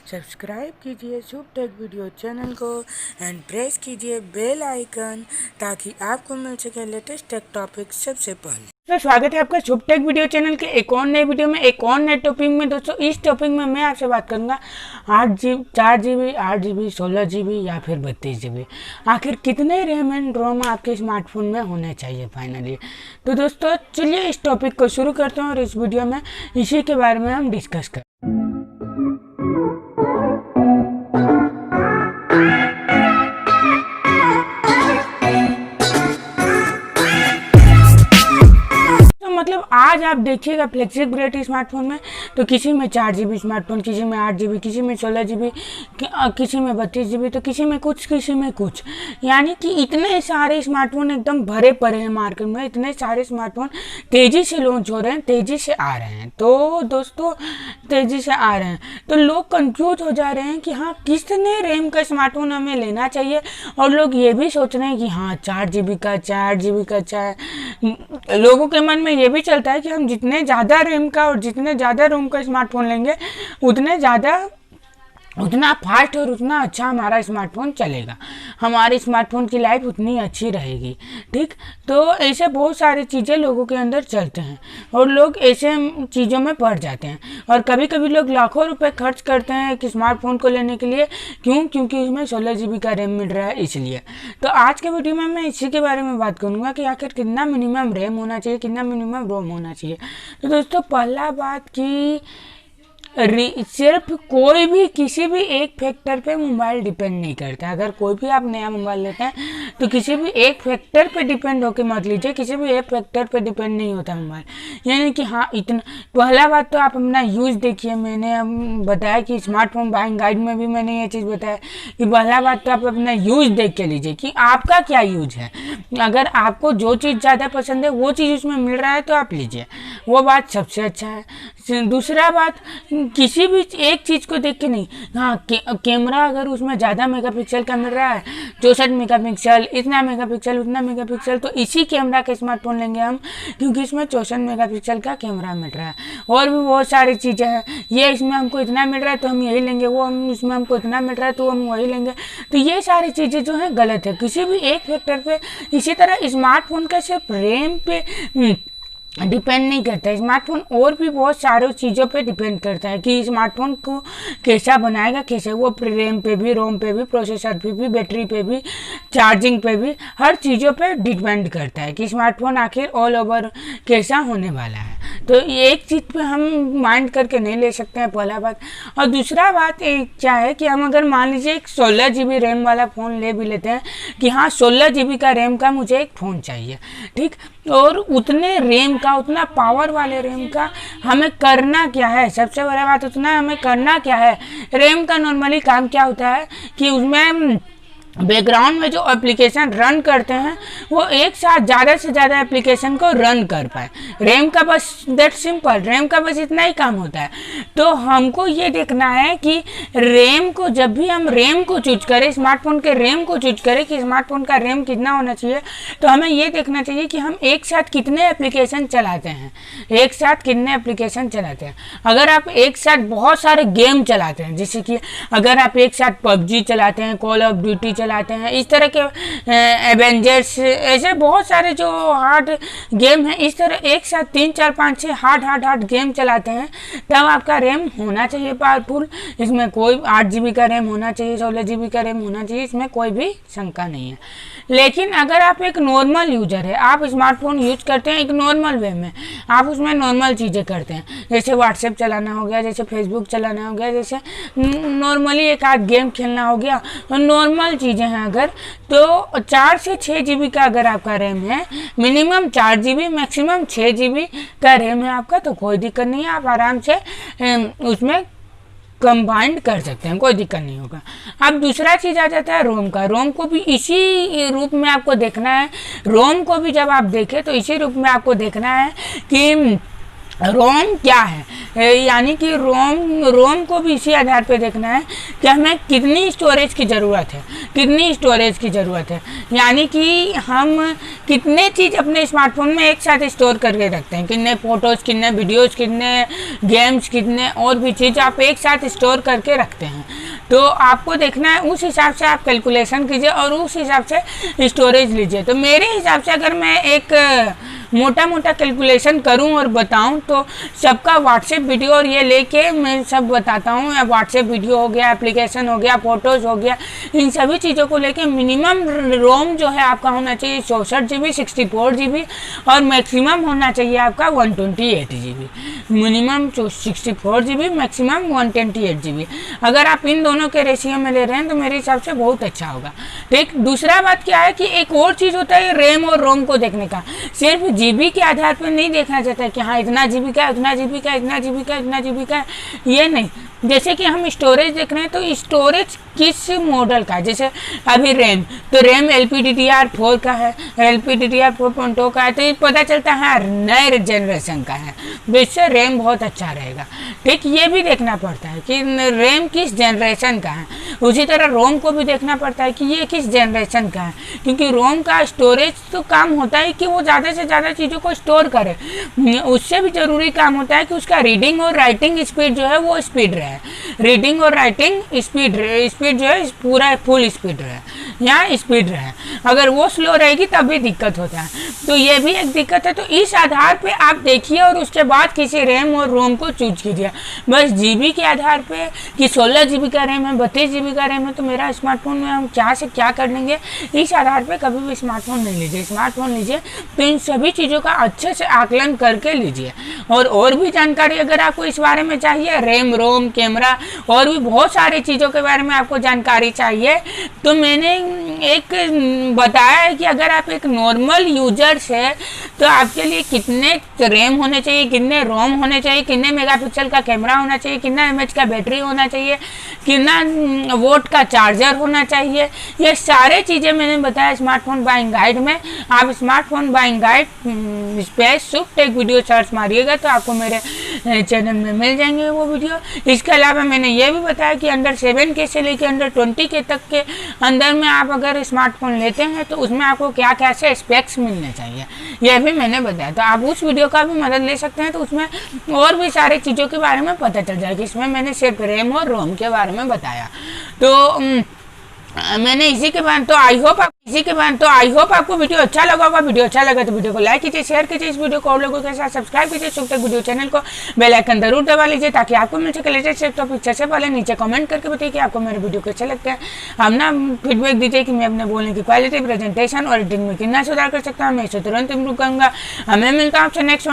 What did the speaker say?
Subscribe कीजिए शुभ take video channel को and press कीजिए बेल आइकन ताकि आपको मिल सके लेटेस्ट टेक टॉपिक सबसे पहले। तो स्वागत है आपका शुभ टेक वीडियो चैनल के एक और नए वीडियो में, एक और नए टॉपिक में। दोस्तों इस टॉपिक में मैं आपसे बात करूंगा 4GB 8GB 16GB या फिर 32GB आखिर कितने रैम एंड रोम आपके स्मार्टफोन में होने चाहिए फाइनली। तो दोस्तों चलिए इस टॉपिक को शुरू करते हैं और इस वीडियो में इसी के बारे में हम डिस्कस करें। मतलब आज आप देखिएगा फ्लेक्सिबिलिटी स्मार्टफोन में तो किसी में 4GB स्मार्टफोन, किसी में 8GB, किसी में 16GB, किसी में 32GB, तो किसी में कुछ, यानी कि इतने सारे स्मार्टफोन एकदम भरे पड़े हैं मार्केट में। इतने सारे स्मार्टफोन तेज़ी से लॉन्च हो रहे हैं, तेज़ी से आ रहे हैं। तो दोस्तों तेज़ी से आ रहे हैं तो लोग कंफ्यूज हो जा रहे हैं कि हाँ कितने रैम का स्मार्टफोन हमें लेना चाहिए। और लोग ये भी सोच रहे हैं कि हाँ 4GB का 8GB का चाहे लोगों के मन में ये भी चलता है कि हम जितने ज़्यादा रैम का और जितने ज़्यादा रोम का स्मार्टफोन लेंगे उतना फास्ट और उतना अच्छा हमारा स्मार्टफोन चलेगा, हमारे स्मार्टफोन की लाइफ उतनी अच्छी रहेगी। ठीक, तो ऐसे बहुत सारी चीज़ें लोगों के अंदर चलते हैं और लोग ऐसे चीज़ों में पड़ जाते हैं। और कभी कभी लोग लाखों रुपए खर्च करते हैं एक स्मार्टफोन को लेने के लिए। क्योंकि उसमें 16GB का रैम मिल रहा है इसलिए। तो आज के वीडियो में मैं इसी के बारे में बात करूँगा कि आखिर कितना मिनिमम रैम होना चाहिए, कितना मिनिमम रोम होना चाहिए। तो दोस्तों पहला बात कि सिर्फ कोई भी किसी भी एक फैक्टर पे मोबाइल डिपेंड नहीं करता। अगर कोई भी आप नया मोबाइल लेते हैं तो किसी भी एक फैक्टर पे डिपेंड होकर मत लीजिए। किसी भी एक फैक्टर पे डिपेंड नहीं होता मोबाइल, यानी कि हाँ इतना। पहला बात तो आप अपना यूज़ देखिए। मैंने बताया कि स्मार्टफोन बाइंग गाइड में भी मैंने ये चीज़ बताया कि पहला बात तो आप अपना यूज़ देख के लीजिए कि आपका क्या यूज़ है। अगर आपको जो चीज़ ज़्यादा पसंद है वो चीज़ उसमें मिल रहा है तो आप लीजिए, वो बात सबसे अच्छा है। दूसरा बात, किसी भी एक चीज़ को देख के नहीं, हाँ कैमरा अगर उसमें ज़्यादा मेगापिक्सल का मिल रहा है 64 मेगापिक्सल, इतना मेगापिक्सल, उतना मेगापिक्सल, तो इसी कैमरा का स्मार्टफोन लेंगे हम क्योंकि इसमें 64 मेगापिक्सल का कैमरा मिल रहा है। और भी बहुत सारी चीज़ें हैं, ये इसमें हमको इतना मिल रहा है तो हम यही लेंगे, वो हम इसमें हमको इतना मिल रहा है तो हम वही लेंगे। तो ये सारी चीज़ें जो हैं गलत है किसी भी एक फैक्टर पे। इसी तरह स्मार्टफोन का सिर्फ रैम पे डिपेंड नहीं करता है स्मार्टफोन, और भी बहुत सारे चीज़ों पे डिपेंड करता है कि स्मार्टफोन को कैसा बनाएगा, कैसे वो रैम पे भी, रोम पे भी, प्रोसेसर पे भी, बैटरी पे भी, चार्जिंग पे भी, हर चीज़ों पे डिपेंड करता है कि स्मार्टफोन आखिर ऑल ओवर कैसा होने वाला है। तो एक चीज़ पे हम माइंड करके नहीं ले सकते हैं, पहला बात। और दूसरा बात एक क्या है कि हम अगर मान लीजिए एक 16GB रैम वाला फ़ोन ले भी लेते हैं कि हाँ 16GB का रैम का मुझे एक फ़ोन चाहिए, ठीक, और उतने रैम का, उतना पावर वाले रैम का हमें करना क्या है। सबसे बड़ा बात उतना हमें करना क्या है। रैम का नॉर्मली काम क्या होता है कि उसमें बैकग्राउंड में जो एप्लीकेशन रन करते हैं वो एक साथ ज़्यादा से ज़्यादा एप्लीकेशन को रन कर पाए। रैम का बस दैट सिंपल, रैम का बस इतना ही काम होता है। तो हमको ये देखना है कि रैम को, जब भी हम रैम को चूज करें, स्मार्टफोन के रैम को चूज करें कि स्मार्टफोन का रैम कितना होना चाहिए, तो हमें ये देखना चाहिए कि हम एक साथ कितने एप्लीकेशन चलाते हैं, एक साथ कितने एप्लीकेशन चलाते हैं। अगर आप एक साथ बहुत सारे गेम चलाते हैं, जैसे कि अगर आप एक साथ PUBG चलाते हैं, कॉल ऑफ ड्यूटी चलाते हैं, इस तरह के एवेंजर्स, ऐसे बहुत सारे जो हार्ड गेम हैं, इस तरह एक साथ 3 4 5 6 हार्ड गेम चलाते हैं, तब आपका रैम होना चाहिए पावरफुल। इसमें कोई 8GB का रैम होना चाहिए, 16GB का रैम होना चाहिए, इसमें कोई भी शंका नहीं है। लेकिन अगर आप एक नॉर्मल यूजर है, आप स्मार्टफोन यूज करते हैं एक नॉर्मल वे में, आप उसमें नॉर्मल चीज़ें करते हैं, जैसे व्हाट्सएप चलाना हो गया, जैसे फेसबुक चलाना हो गया, जैसे नॉर्मली एक आध गेम खेलना हो गया, तो नॉर्मल चीज़ें हैं अगर, तो 4 से 6GB का अगर आपका रैम है, मिनिमम 4GB मैक्सिमम 6GB का रैम है आपका, तो कोई दिक्कत नहीं है, आप आराम से उसमें कंबाइंड कर सकते हैं, कोई दिक्कत नहीं होगा। अब दूसरा चीज़ आ जाता है रोम का। रोम को भी इसी रूप में आपको देखना है। रोम को भी जब आप देखें तो इसी रूप में आपको देखना है कि रोम क्या है, यानी कि रोम को भी इसी आधार पे देखना है कि हमें कितनी स्टोरेज की ज़रूरत है, कितनी स्टोरेज की ज़रूरत है, यानी कि हम कितने चीज़ अपने स्मार्टफोन में एक साथ स्टोर करके रखते हैं, कितने फ़ोटोज़, कितने वीडियोज़, कितने गेम्स, कितने और भी चीज़ आप एक साथ स्टोर करके रखते हैं। तो आपको देखना है, उस हिसाब से आप कैलकुलेशन कीजिए और उस हिसाब से स्टोरेज लीजिए। तो मेरे हिसाब से अगर मैं एक मोटा मोटा कैलकुलेशन करूं और बताऊं तो सबका व्हाट्सएप वीडियो और ये लेके मैं सब बताता हूं। व्हाट्सएप वीडियो हो गया, एप्लीकेशन हो गया, फोटोज़ हो गया, इन सभी चीज़ों को लेके मिनिमम रोम जो है आपका होना चाहिए 64 GB, 64 GB और मैक्सिमम होना चाहिए आपका 128 GB। Minimum 64 GB, maximum 128 GB। अगर आप इन दोनों के रेशियो में ले रहे हैं तो मेरे हिसाब से बहुत अच्छा होगा। ठीक, दूसरा बात क्या है कि एक और चीज़ होता है रैम और रोम को देखने का। सिर्फ जीबी के आधार पर नहीं देखना चाहता है कि हाँ इतना जीबी का, इतना जीबी का, इतना जीबी का, इतना जीबी का, ये नहीं। जैसे कि हम स्टोरेज देख रहे हैं तो स्टोरेज किस मॉडल का, जैसे अभी रैम, तो रैम LPDDR4 का है, LPDDR4.0 का है, तो ये पता चलता है नए जनरेशन का है, तो इससे रैम बहुत अच्छा रहेगा। ठीक, ये भी देखना पड़ता है कि रैम किस जनरेशन का है। उसी तरह रोम को भी देखना पड़ता है कि ये किस जनरेशन का है, क्योंकि रोम का स्टोरेज तो काम होता है कि वो ज़्यादा से ज़्यादा चीज़ों को स्टोर करे, उससे भी ज़रूरी काम होता है कि उसका रीडिंग और राइटिंग स्पीड जो है वो स्पीड रहे। रीडिंग और राइटिंग स्पीड जो है पूरा फुल स्पीड रहे, यहाँ स्पीड रहे। अगर वो स्लो रहेगी तब भी दिक्कत होता है, तो ये भी एक दिक्कत है। तो इस आधार पे आप देखिए और उसके बाद किसी रैम और रोम को चूज कीजिए। बस जीबी के आधार पे कि 16 GB का रैम है, 32 GB का रैम है, तो मेरा स्मार्टफोन में हम क्या से क्या कर लेंगे, इस आधार पे कभी भी स्मार्टफोन नहीं लीजिए। स्मार्टफोन लीजिए तो इन सभी चीज़ों का अच्छे से आकलन करके लीजिए। और भी जानकारी अगर आपको इस बारे में चाहिए, रैम, रोम, कैमरा और भी बहुत सारी चीज़ों के बारे में आपको जानकारी चाहिए, तो मैंने एक बताया है कि अगर आप एक नॉर्मल यूजर्स है तो आपके लिए कितने रैम होने चाहिए, कितने रोम होने चाहिए, कितने मेगापिक्सल का कैमरा होना चाहिए, कितना mAh का बैटरी होना चाहिए, कितना वोट का चार्जर होना चाहिए, ये सारे चीज़ें मैंने बताया स्मार्टफोन बाइंग गाइड में। आप स्मार्टफोन बाइंग गाइड स्पेस शुभ टेक वीडियो सर्च मारिएगा तो आपको मेरे चैनल में मिल जाएंगे वो वीडियो। इसके अलावा मैंने ये भी बताया कि अंडर 7K से लेकर अंडर 20K तक के अंदर में आप अगर स्मार्टफोन लेते हैं तो उसमें आपको क्या क्या से स्पेक्स मिलने चाहिए, यह भी मैंने बताया। तो आप उस वीडियो का भी मदद ले सकते हैं, तो उसमें और भी सारी चीज़ों के बारे में पता चल जाएगा। इसमें मैंने सिर्फ रैम और रोम के बारे में बताया। तो मैंने इसी के बाद तो आई होप आपको वीडियो अच्छा लगा होगा। वीडियो अच्छा लगा तो वीडियो को लाइक कीजिए, शेयर कीजिए इस वीडियो को और लोगों के साथ, सब्सक्राइब कीजिए शुभ टेक वीडियो चैनल को, बेल आइकन जरूर दबा लीजिए ताकि आपको मिल सके लेटेस्ट टॉपिक। सबसे पहले नीचे कमेंट करके बताइए कि आपको मेरे वीडियो कैसे लगते हैं। हम ना फीडबैक दीजिए कि मैं अपने बोलने की क्वालिटी, प्रेजेंटेशन और एडिटिंग में कितना सुधार कर सकता हूँ, मैं इसे तुरंत इम्प्रूव करूँगा। हमें मिलता हूँ आपसे नेक्स्ट